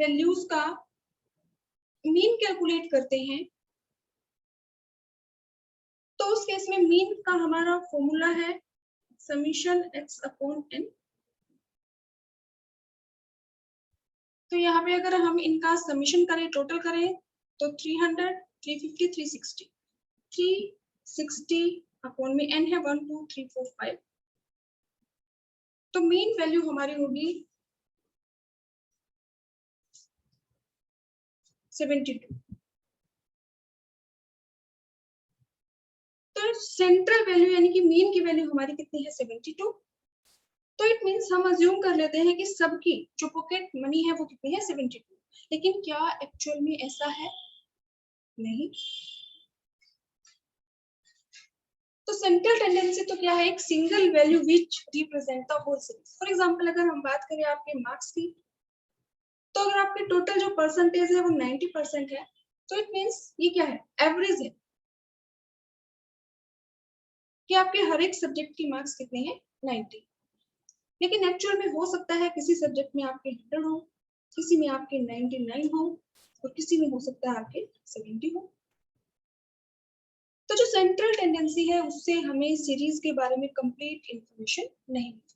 Values का mean calculate करते हैं, तो उस केस में मीन का हमारा फॉर्मूला है समीशन x अपॉन n। तो यहाँ पे अगर हम इनका समीशन करें, टोटल करें, तो 300, 350, 360, 360 अपॉन में n है 1 2 3 4 5, तो मीन वैल्यू हमारी होगी 72। तो सेंट्रल वैल्यू यानी कि मीन की वैल्यू हमारी कितनी है 72। तो इट मीन्स हम अज्यूम कर लेते हैं कि सबकी जो पॉकेट मनी है वो कितनी है 72। लेकिन क्या एक्चुअल में ऐसा है? नहीं। तो सेंट्रल टेंडेंसी तो क्या है? एक single value which represent the whole series. For example अगर हम बात करें आपके मार्क्स की, तो अगर आपके टोटल जो परसेंटेज है वो 90% है, तो इट मीन्स ये क्या है? एवरेज है कि आपके हर एक सब्जेक्ट की मार्क्स कितने हैं 90। लेकिन एक्चुअल में हो सकता है किसी सब्जेक्ट में आपके 100 हो, किसी में आपके 99 हो, और किसी में हो सकता है आपके 70 हो। तो जो सेंट्रल टेंडेंसी है उससे हमें सीरीज के बारे में कंप्लीट इंफॉर्मेशन नहीं मिलती।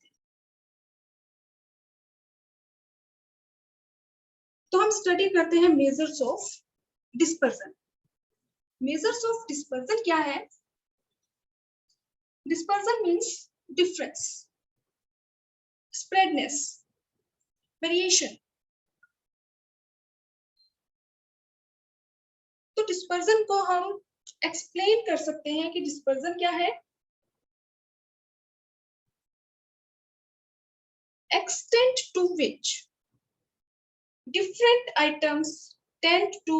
तो हम स्टडी करते हैं measures of dispersion. Measures of dispersion क्या है? Dispersion means difference, spreadness, variation. तो डिस्पर्जन को हम एक्सप्लेन कर सकते हैं कि डिस्पर्जन क्या है? Extent to which different items tend to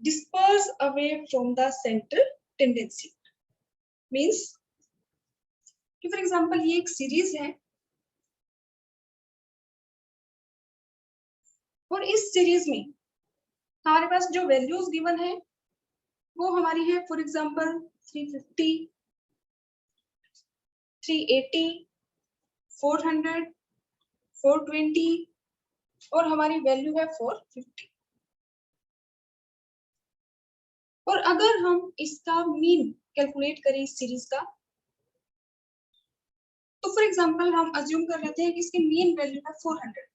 disperse away from the central tendency। Means कि फॉर एग्जाम्पल ये एक सीरीज है और इस सीरीज में हमारे पास जो वैल्यूज गिवन है वो हमारी है फॉर एग्जाम्पल 350, 380, 400, 420 और हमारी वैल्यू है 450। और अगर हम इसका मीन कैलकुलेट करें इस सीरीज का, तो फॉर एग्जाम्पल हम अज्यूम कर लेते हैं कि इसकी मीन वैल्यू है 400।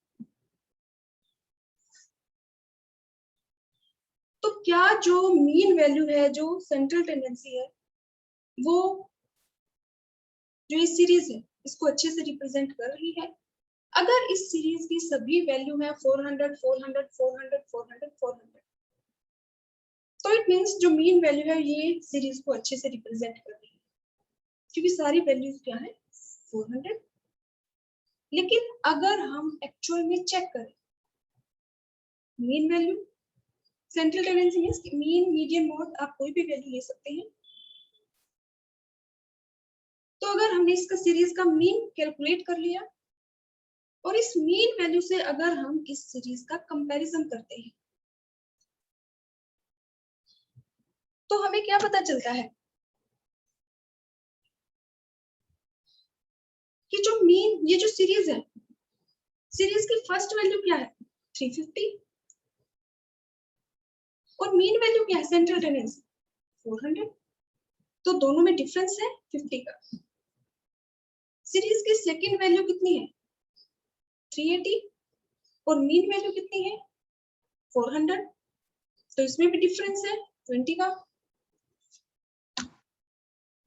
तो क्या जो मीन वैल्यू है, जो सेंट्रल टेंडेंसी है, वो जो इस सीरीज है इसको अच्छे से रिप्रेजेंट कर रही है? अगर इस सीरीज की सभी वैल्यू है 400, 400, 400, 400, 400, तो इट मींस जो मीन वैल्यू है ये सीरीज को अच्छे से रिप्रेजेंट कर रही है, क्योंकि सारी वैल्यूज क्या है 400। लेकिन अगर हम एक्चुअल में चेक करें mean value, central tendency means mean, median, mode, आप कोई भी वैल्यू ले सकते हैं। तो अगर हमने इसका सीरीज का मीन कैलकुलेट कर लिया और इस मीन वैल्यू से अगर हम इस सीरीज का कंपैरिजन करते हैं, तो हमें क्या पता चलता है कि जो मीन, ये जो सीरीज है, सीरीज की फर्स्ट वैल्यू क्या है 350 और मीन वैल्यू क्या है सेंट्रल टेंडेंसी 400। तो दोनों में डिफरेंस है 50 का। सीरीज की सेकंड वैल्यू कितनी है 380 और मीन वैल्यू कितनी है 400, तो इसमें भी डिफरेंस है 20 का।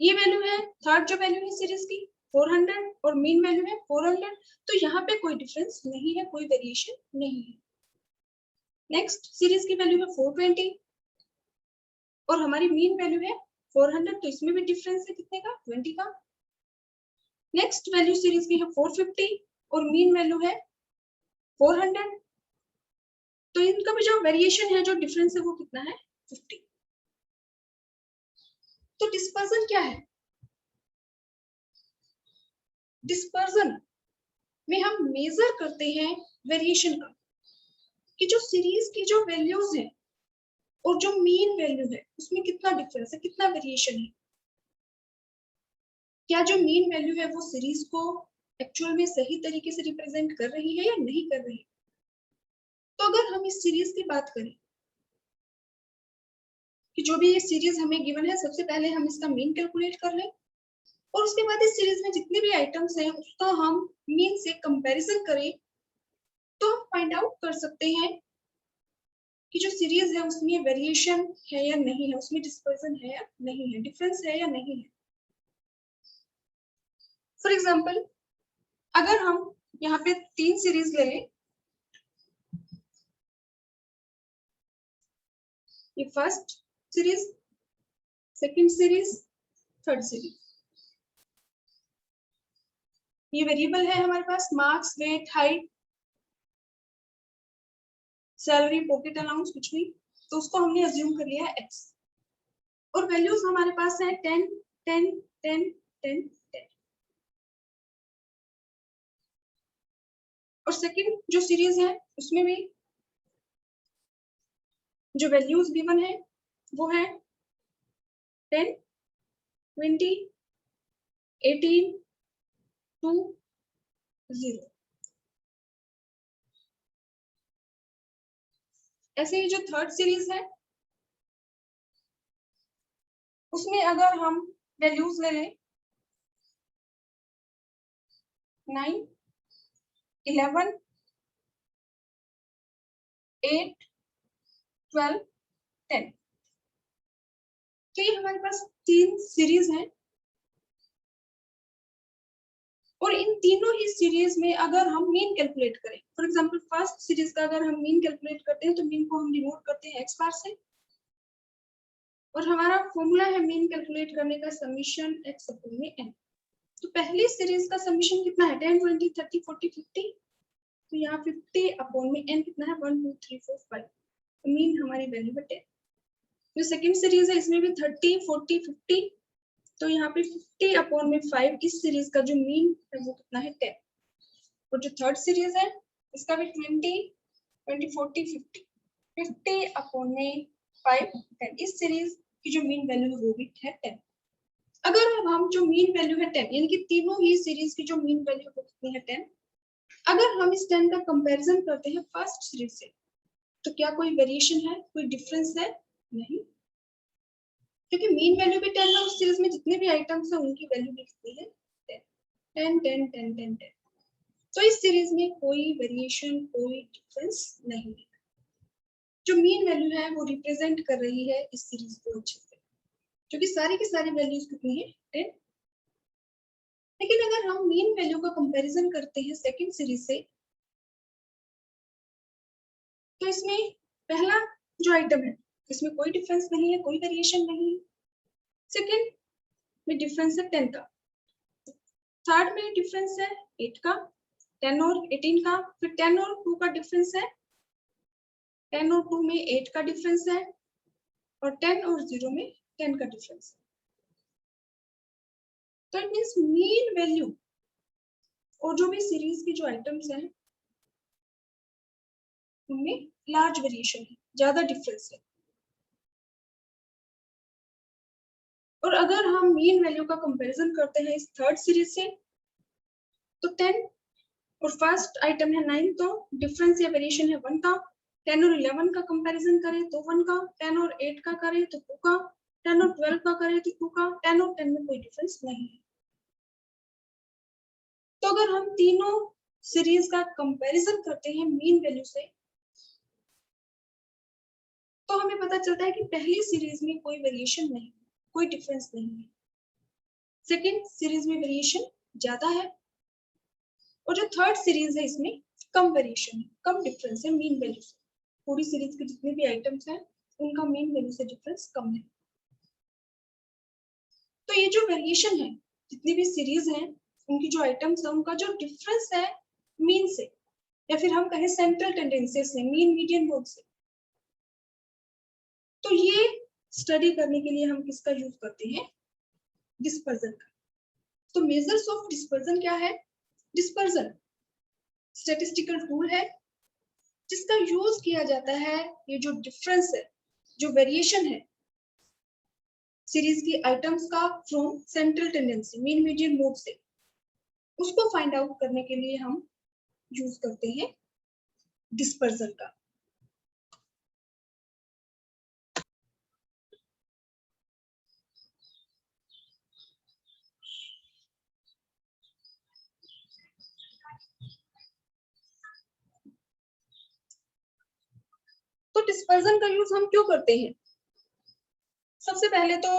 ये वैल्यू है थर्ड जो वैल्यू है सीरीज की 400 और मीन वैल्यू है 400, तो यहाँ पे कोई डिफरेंस नहीं है, कोई वेरिएशन नहीं है। नेक्स्ट सीरीज की वैल्यू है 420 और हमारी मीन वैल्यू है 400, तो इसमें भी डिफरेंस है कितने का 20 का। नेक्स्ट वैल्यू सीरीज की है 450 और मीन वैल्यू है 400, तो इनका भी जो वेरिएशन है, जो डिफरेंस है वो कितना है 50। तो डिस्पर्जन क्या है? डिस्पर्जन में हम मेजर करते हैं वेरिएशन का, कि जो सीरीज की जो वैल्यूज है और जो मीन वैल्यू है उसमें कितना डिफरेंस है, कितना वेरिएशन है। क्या जो मीन वैल्यू है वो सीरीज को एक्चुअल में सही तरीके से रिप्रेजेंट कर रही है या नहीं कर रही है। तो अगर हम इस सीरीज की बात करें कि जो भी ये सीरीज हमें गिवन है, सबसे पहले हम इसका मीन कैलकुलेट कर लें और उसके बाद इस सीरीज में जितने भी आइटम्स हैं उसका हम मीन से कंपैरिजन करें, तो हम फाइंड आउट कर सकते हैं कि जो सीरीज है उसमें वेरिएशन है या नहीं है, उसमें डिस्पर्जन है या नहीं है, डिफरेंस है या नहीं है। फॉर एग्जाम्पल अगर हम यहाँ पे 3 सीरीज ले लें, ये first series, second series, third series, ये वेरिएबल है हमारे पास marks, weight, height, salary, pocket allowance, कुछ भी, तो उसको हमने अज्यूम कर लिया है x और वैल्यूज हमारे पास है 10 10 10 10 10। और सेकंड जो सीरीज है उसमें भी जो वैल्यूज गिवन है वो है 10 20 18 2 0। ऐसे ही जो थर्ड सीरीज है उसमें अगर हम वैल्यूज ले लें 9 11 8 12 10, तो ये हमारे पास 3 सीरीज हैं और इन तीनों ही सीरीज में अगर हम मीन कैलकुलेट करें, फॉर एग्जांपल फर्स्ट सीरीज का अगर हम मीन कैलकुलेट करते हैं तो मीन को हम डिनोट करते हैं x बार से और हमारा फॉर्मूला है मीन कैलकुलेट करने का समीशन x अपॉन में n। तो पहली सीरीज का समीशन कितना है 10 20 30 40 50, तो यहाँ 50 अपॉन में n कितना है 1 2 3 4 5, तो मीन हमारी वैल्यू है 10। जो सेकंड सीरीज है इसमें भी 30 40 50, तो यहाँ पे 50 अपॉन में 5, इस सीरीज का जो मीन है वो कितना है 10। और जो थर्ड सीरीज है इसका भी 20 20 40 50, 50 अपॉन में 5 10, इस सीरीज की जो मीन वैल्यू है वो भी है 10। अगर अब हम जो मीन वैल्यू है 10, यानी कि तीनों ही सीरीज की जो मीन वैल्यू है वो कितनी है 10, अगर हम इस 10 का कंपैरिजन करते हैं फर्स्ट सीरीज से, तो क्या कोई वेरिएशन है, कोई डिफरेंस है? नहीं, क्योंकि मीन वैल्यू भी 10 है, उस सीरीज में जितने भी आइटम्स हैं उनकी वैल्यू भी कितनी है 10 10 10 10 10। तो इस सीरीज में कोई वेरिएशन, कोई डिफरेंस नहीं है। जो मीन वैल्यू है वो रिप्रेजेंट कर रही है इस सीरीज को अच्छे से, क्योंकि सारी की सारी वैल्यूज कितनी है 10। लेकिन अगर हम मीन वैल्यू का कंपैरिजन करते हैं सेकंड सीरीज से, तो इसमें पहला जो आइटम है इसमें कोई डिफरेंस नहीं है, कोई वेरिएशन नहीं है। सेकंड में डिफरेंस है 10 का, थर्ड में डिफरेंस है 8 का, 10 और 18 का, फिर 10 और 2 का डिफरेंस है, 10 और 2 में 8 का डिफरेंस है और 10 और 0 में 10 का डिफरेंस है। तो इट मींस मीन वैल्यू और जो भी सीरीज की जो आइटम्स हैं उनमें लार्ज वेरिएशन है, ज्यादा डिफरेंस है। और अगर हम मीन वैल्यू का कंपैरिजन करते हैं इस थर्ड सीरीज से, तो 10 और फर्स्ट आइटम है 9, तो डिफरेंस या वेरिएशन है 1 का। 10 और 11 का कंपैरिजन करें तो 1 का, 10 और 8 का करें तो 2 का, 10 और 12 का करें तो 2 का, 10 और 10 में कोई डिफरेंस नहीं है। तो अगर हम तीनों सीरीज का कंपैरिजन करते हैं मीन वैल्यू से, तो हमें पता चलता है कि पहली सीरीज में कोई वेरिएशन नहीं, कोई डिफरेंस नहीं है। सेकंड सीरीज में वेरिएशन ज्यादा है और जो थर्ड सीरीज है इसमें कम वेरिएशन है, कम डिफरेंस है मीन वैल्यू से। पूरी सीरीज के जितने भी आइटम्स हैं उनका मीन वैल्यू से डिफरेंस कम है। तो ये जो वेरिएशन है, जितनी भी सीरीज हैं उनकी जो आइटम्स है उनका जो डिफरेंस है मीन से, या फिर हम कहें सेंट्रल टेंडेंसी से, मीन मीडियन मोड से, तो ये स्टडी करने के लिए हम किसका यूज करते हैं? डिस्पर्जन का। तो मेजर्स ऑफ डिस्पर्जन क्या है? डिस्पर्जन स्टैटिस्टिकल टूल है जिसका यूज किया जाता है ये जो डिफरेंस है, जो वेरिएशन है सीरीज की आइटम्स का from central tendency, mean median mode से, उसको फाइंड आउट करने के लिए हम यूज करते हैं डिस्पर्जन का। तो डिस्पर्जन का यूज हम क्यों करते हैं? सबसे पहले तो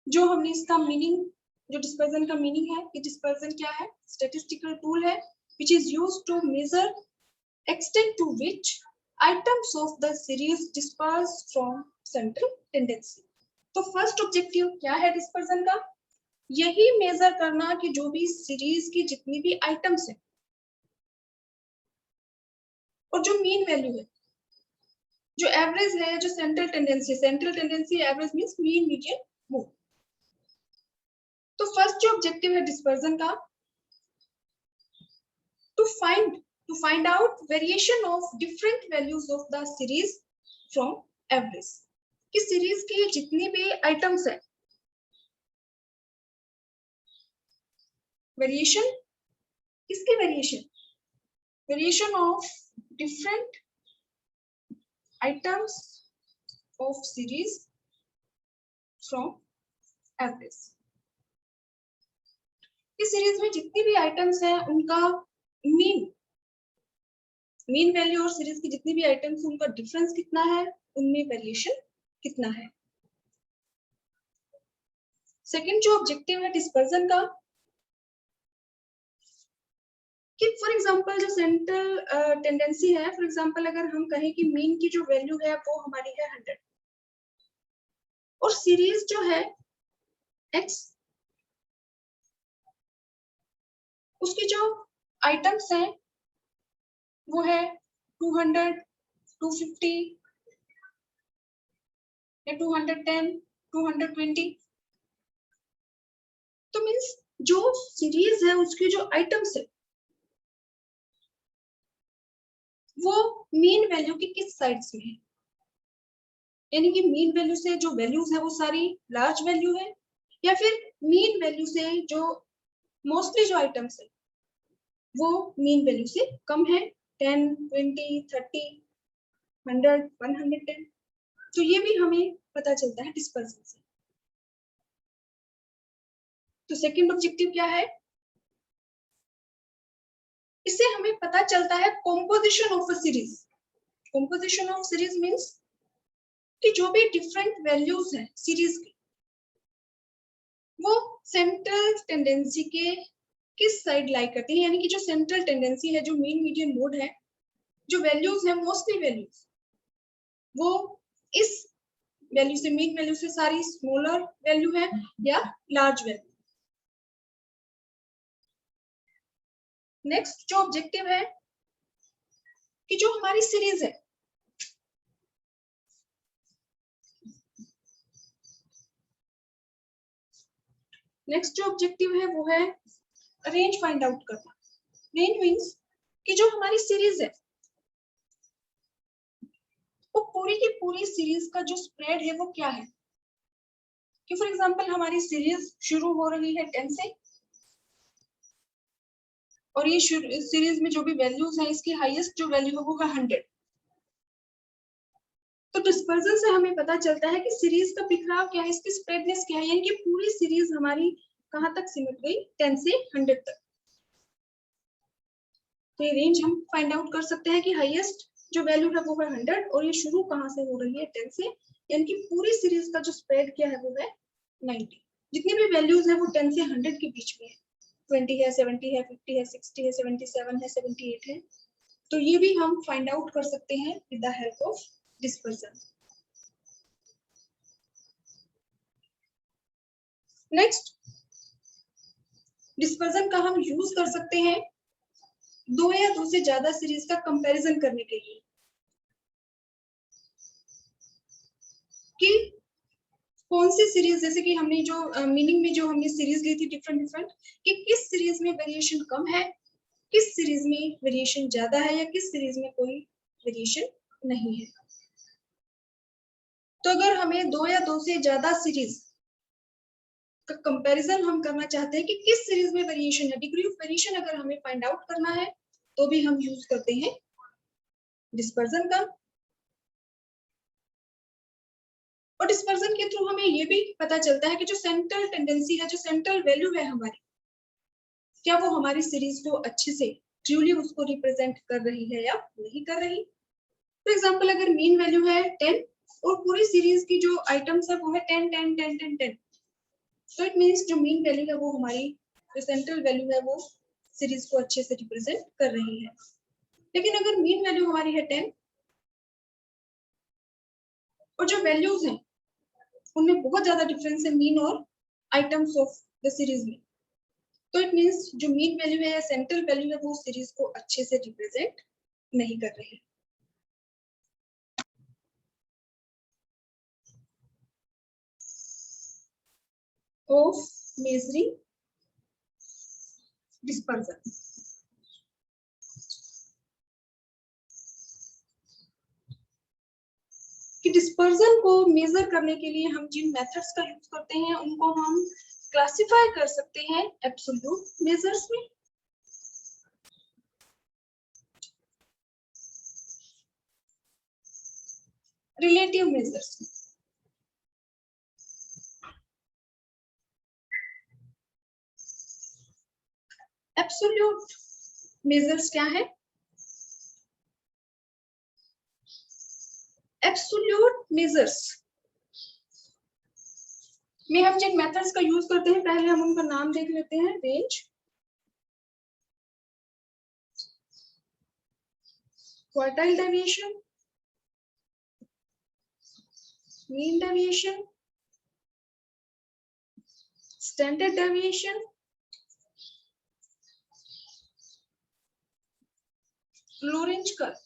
जो हमने इसका मीनिंग, जो डिस्पर्जन का मीनिंग है कि डिस्पर्जन क्या है, स्टैटिस्टिकल टूल है which is used to measure extent to which items of the series disperse from central tendency. तो फर्स्ट ऑब्जेक्टिव क्या है डिस्पर्जन का? यही मेजर करना कि जो भी सीरीज की जितनी भी आइटम्स है और जो मीन वैल्यू है, जो एवरेज है, जो central tendency average means mean median mode. तो फर्स्ट जो ऑब्जेक्टिव है डिस्पर्जन का, to find out variation of different values of the series from average, कि सीरीज की जितनी भी आइटम्स है, वेरिएशन किसके variation of different items of series from average. इस सीरीज में जितनी भी आइटम्स हैं उनका मीन वैल्यू और सीरीज की जितनी भी आइटम्स उनका डिफरेंस कितना है, उनमें वेरिएशन कितना है। सेकंड जो ऑब्जेक्टिव है डिस्पर्जन का, कि फॉर एग्जांपल जो सेंट्रल टेंडेंसी है, फॉर एग्जांपल अगर हम कहें कि मीन की जो वैल्यू है वो हमारी है 100 और सीरीज जो है x, उसकी जो आइटम्स हैं वो है 200, 250 या 210, 220। तो मीन्स जो सीरीज है उसकी जो आइटम्स है वो मीन वैल्यू की किस साइड्स में है, यानी कि मीन वैल्यू से जो वैल्यूज है वो सारी लार्ज वैल्यू है, या फिर मीन वैल्यू से जो मोस्टली जो आइटम्स है वो मीन वैल्यू से कम है, 10, 20, 30, 100, 110। तो ये भी हमें पता चलता है डिस्पर्जन से। तो सेकंड ऑब्जेक्टिव क्या है, इससे हमें पता चलता है composition of a series. Composition of series means कि जो भी डिफरेंट वैल्यूज हैं सीरीज की वो सेंट्रल टेंडेंसी के किस साइड लाई करती है, यानी कि जो सेंट्रल टेंडेंसी है, जो मीन मीडियन मोड है, जो वैल्यूज है मोस्टली वैल्यूज वो इस वैल्यू से, मीन वैल्यू से सारी स्मॉलर वैल्यू है या लार्ज वैल्यू। नेक्स्ट जो ऑब्जेक्टिव है कि जो हमारी सीरीज है नेक्स्ट जो ऑब्जेक्टिव है वो है रेंज फाइंड आउट करना। रेंज मींस कि जो हमारी सीरीज है वो पूरी की पूरी सीरीज का जो स्प्रेड है वो क्या है, कि फॉर एग्जांपल हमारी सीरीज शुरू हो रही है 10 से और ये सीरीज में जो भी वैल्यूज हैं इसकी हाईएस्ट जो वैल्यू है वो है 100। तो डिस्पर्जन से हमें पता चलता है कि सीरीज का बिखराव क्या है, इसकी स्प्रेडनेस क्या है, यानी कि पूरी सीरीज हमारी कहां तक सिमट गई, 10 से 100 तक। तो ये रेंज हम फाइंड आउट कर सकते हैं कि हाईएस्ट जो वैल्यू है वो है 100 और ये शुरू कहां से हो रही है, 10 से, यानी कि पूरी सीरीज का जो स्प्रेड क्या है वो है 90। जितनी भी वैल्यूज है वो 10 से 100 के बीच में है, 20 है, 70 है, 50 है, 60 है, 77 है, 78 है। तो ये भी हम फाइंड आउट कर सकते हैं with the help of dispersion. Next dispersion का हम यूज कर सकते हैं दो या दो से ज्यादा सीरीज का कंपैरिजन करने के लिए, कि कौन सी सीरीज, जैसे कि हमने जो मीनिंग में जो हमने सीरीज ली थी डिफरेंट, कि किस सीरीज में वेरिएशन कम है, किस सीरीज में वेरिएशन ज्यादा है, या किस सीरीज में कोई वेरिएशन नहीं है। तो अगर हमें दो या दो से ज्यादा सीरीज का कंपैरिजन हम करना चाहते हैं कि किस सीरीज में वेरिएशन है, डिग्री ऑफ वेरिएशन अगर हमें फाइंड आउट करना है तो भी हम यूज करते हैं डिस्पर्जन का। और डिस्पर्जन के थ्रू हमें ये भी पता चलता है कि जो सेंट्रल टेंडेंसी है, जो सेंट्रल वैल्यू है हमारी, क्या वो हमारी सीरीज को अच्छे से ट्रूली उसको रिप्रेजेंट कर रही है या नहीं कर रही। फॉर एग्जाम्पल अगर मीन वैल्यू है 10 और पूरी सीरीज की जो आइटम्स है वो है 10 10 10 10 10, तो इट मीन्स जो मीन वैल्यू है वो हमारी जो सेंट्रल वैल्यू है वो सीरीज को अच्छे से रिप्रेजेंट कर रही है। लेकिन अगर मीन वैल्यू हमारी है 10 और जो वैल्यूज हैं उनमें बहुत ज्यादा डिफरेंस है मीन और आइटम्स ऑफ द सीरीज में, तो इट मीन्स जो मीन वैल्यू है या सेंट्रल वैल्यू है वो सीरीज को अच्छे से रिप्रेजेंट नहीं कर रही। ऑफ मेजरिंग डिस्पर्जन, कि डिस्पर्जन को मेजर करने के लिए हम जिन मेथड्स का यूज करते हैं उनको हम क्लासिफाई कर सकते हैं एब्सोल्यूट मेजर्स में, रिलेटिव मेजर्स में। एब्सोल्यूट मेजर्स क्या है? एब्सोल्यूट मेजर्स में हम जिन मेथड्स का यूज करते हैं पहले हम उनका नाम देख लेते हैं। Range, quartile deviation, mean deviation, standard deviation, Lorentz curve.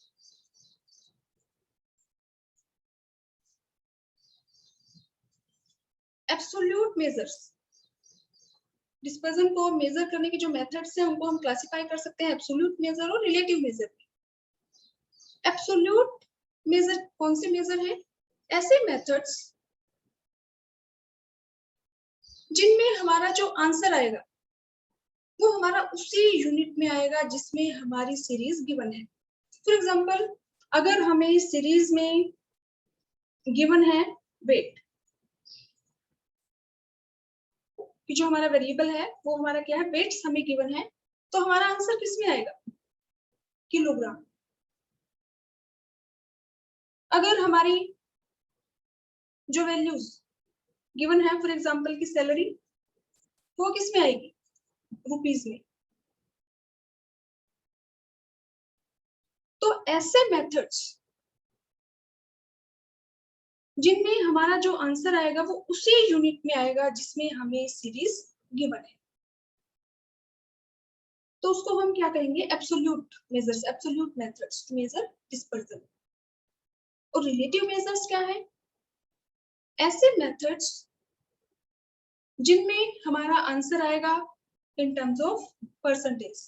Absolute measures, dispersion को मेजर करने के जो मेथड्स हैं उनको हम क्लासिफाई कर सकते हैं एब्सोल्यूट मेजर और रिलेटिव मेजर में। एब्सोल्यूट मेजर कौन से मेजर है? ऐसे मेथड्स जिनमें हमारा जो आंसर आएगा वो हमारा उसी यूनिट में आएगा जिसमें हमारी सीरीज गिवन है। फॉर एग्जांपल अगर हमें सीरीज में गिवन है वेट, कि जो हमारा वेरिएबल है वो हमारा क्या है, वेट्स हमें गिवन है, तो हमारा आंसर किस में आएगा? किलोग्राम। अगर हमारी जो वैल्यूज गिवन है फॉर एग्जांपल की सैलरी, वो किस में आएगी? रुपीज में। तो ऐसे मेथड्स जिनमें हमारा जो आंसर आएगा वो उसी यूनिट में आएगा जिसमें हमें सीरीज गिवन है, तो उसको हम क्या कहेंगे? Absolute measures, absolute methods to measure dispersion. और रिलेटिव मेजर्स क्या है? ऐसे मेथड्स जिनमें हमारा आंसर आएगा in terms of percentage,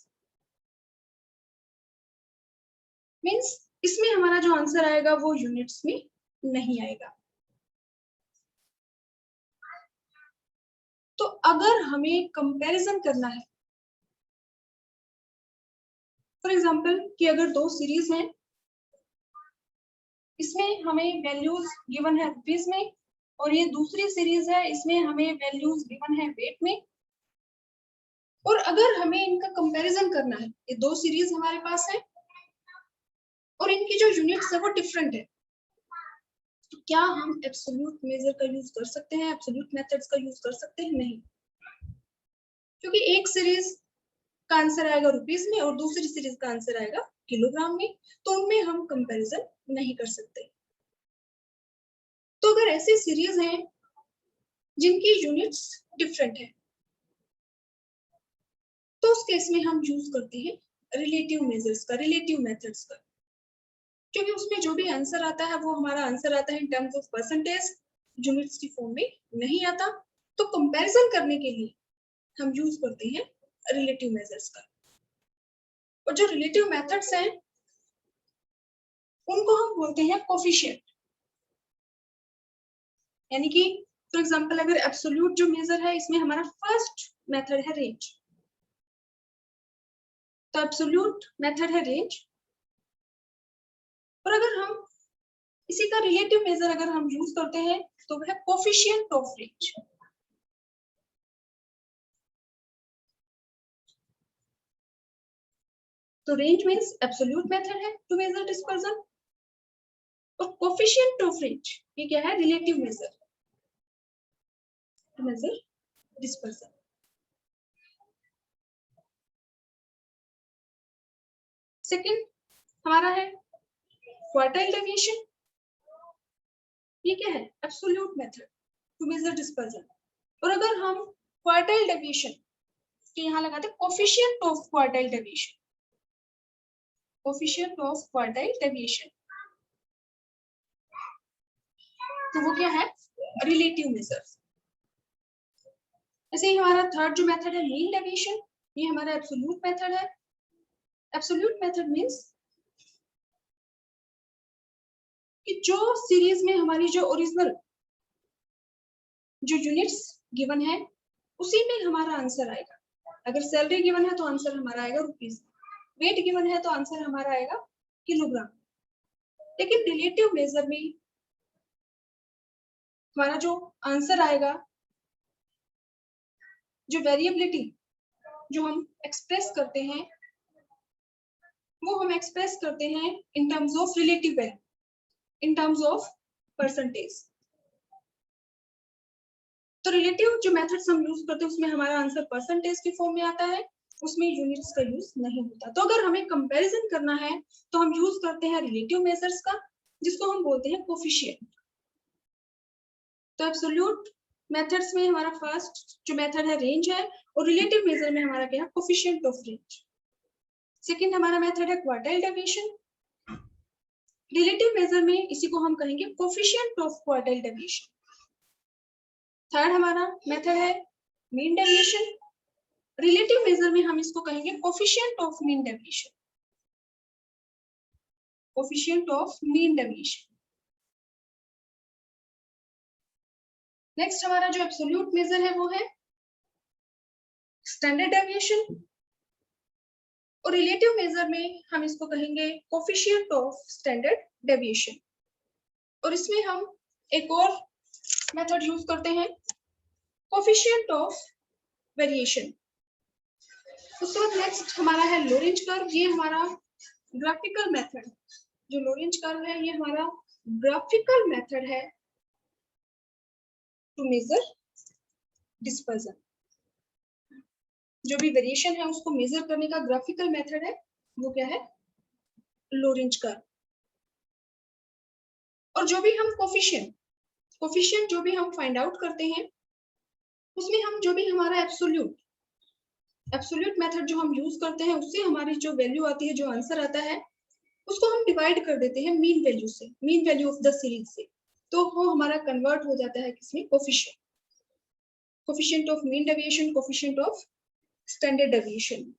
means इसमें हमारा जो आंसर आएगा वो यूनिट्स में नहीं आएगा। तो अगर हमें कंपैरिजन करना है, फॉर एग्जांपल कि अगर दो सीरीज हैं, इसमें हमें वैल्यूज गिवन है रुपीज में और ये दूसरी सीरीज है इसमें हमें वैल्यूज गिवन है वेट में, और अगर हमें इनका कंपैरिजन करना है, ये दो सीरीज हमारे पास है और इनकी जो यूनिट्स है वो डिफरेंट है, तो क्या हम एब्सोल्यूट मेजर का यूज कर सकते हैं? एब्सोल्यूट मेथड्स का यूज कर सकते हैं? नहीं, क्योंकि एक सीरीज का आंसर आएगा रुपीज में और दूसरी सीरीज का आंसर आएगा किलोग्राम में, तो उनमें हम कंपैरिजन नहीं कर सकते। तो अगर ऐसी सीरीज हैं जिनकी यूनिट्स डिफरेंट है, तो उस केस में हम यूज करते हैं रिलेटिव मेजर्स का, रिलेटिव मेथड्स का, क्योंकि उसमें जो भी आंसर आता है वो हमारा आंसर आता है इन टर्म्स ऑफ परसेंटेज, यूनिट्स की फॉर्म में नहीं आता, तो कंपैरिजन करने के लिए हम यूज करते हैं रिलेटिव मेजर्स का। और जो रिलेटिव मेथड्स हैं उनको हम बोलते हैं कोफिशिएंट, यानी कि फॉर एग्जांपल अगर एब्सोल्यूट जो मेजर है इसमें हमारा फर्स्ट मेथड है रेंज, तो एब्सोल्यूट मेथड है रेंज, और अगर हम इसी का रिलेटिव मेजर अगर हम यूज करते हैं तो वह है कोफिशिएंट ऑफ रेंज। तो रेंज मींस एब्सोल्यूट मेथड है टू मेजर डिस्पर्जन, और कोफिशिएंट ऑफ रेंज ये क्या है? Relative measure, measure dispersion. Second हमारा है क्वार्टाइल डेविएशन। ये क्या है? Absolute method to measure dispersion. और अगर हम क्वार्टाइल डेविएशन के यहाँ लगाते हैं coefficient of quartile deviation, coefficient of quartile deviation, तो वो क्या है? Relative measures. ऐसे ही हमारा थर्ड जो मेथड है मीन डेविएशन, ये हमारा एब्सोल्यूट मेथड है। एब्सोल्यूट मेथड मींस कि जो सीरीज में हमारी जो ओरिजिनल जो यूनिट्स गिवन है उसी में हमारा आंसर आएगा। अगर सैलरी गिवन है तो आंसर हमारा आएगा रुपीज, वेट गिवन है तो आंसर हमारा आएगा किलोग्राम। लेकिन रिलेटिव मेजर में हमारा जो आंसर आएगा, जो वेरिएबिलिटी जो हम एक्सप्रेस करते हैं वो हम एक्सप्रेस करते हैं इन terms of relative value, in terms of percentage. तो रिलेटिव जो मेथड्स हम यूज करते हैं उसमें हमारा आंसर परसेंटेज की फॉर्म में आता है, उसमें यूनिट्स का यूज नहीं होता। तो अगर हमें कंपैरिजन करना है तो हम यूज करते हैं रिलेटिव मेजर्स का, जिसको हम बोलते हैं कोफिशिएंट। तो एब्सोल्यूट मेथड्स में हमारा फर्स्ट जो मेथड है रेंज है, और रिलेटिव मेजर में हमारा क्या है? Coefficient of range. सेकंड हमारा मेथड है क्वार्टाइल डेविएशन। रिलेटिव मेजर में इसी को हम कहेंगे coefficient of quartile deviation. Third हमारा मेथड है मीन डेविएशन। रिलेटिव मेजर में हम इसको कहेंगे coefficient of mean deviation, coefficient of mean deviation. Next हमारा जो एब्सोल्यूट मेजर है वो है स्टैंडर्ड डेविएशन, और रिलेटिव मेजर में हम इसको कहेंगे कोफिशिएंट ऑफ स्टैंडर्ड डेविएशन। और इसमें हम एक और मेथड यूज करते हैं कोफिशिएंट ऑफ वेरिएशन। उसके बाद नेक्स्ट हमारा है लोरेंज कर्व। ये हमारा ग्राफिकल मेथड, जो लोरेंज कर्व है ये हमारा ग्राफिकल मेथड है टू मेजर डिस्पर्सन। जो भी वेरिएशन है उसको मेजर करने का ग्राफिकल मेथड है वो क्या है? Lorentz curve. और जो भी हम कोफिशिएंट जो भी हम फाइंड आउट करते हैं उसमें हम जो भी हमारा एब्सोल्यूट मेथड जो हम यूज करते हैं उससे हमारी जो वैल्यू आती है, जो आंसर आता है, उसको हम डिवाइड कर देते हैं मीन वैल्यू से, mean value of the series से। तो वो हमारा कन्वर्ट हो जाता है किसमें? Coefficient, coefficient of mean deviation, coefficient of standard deviation.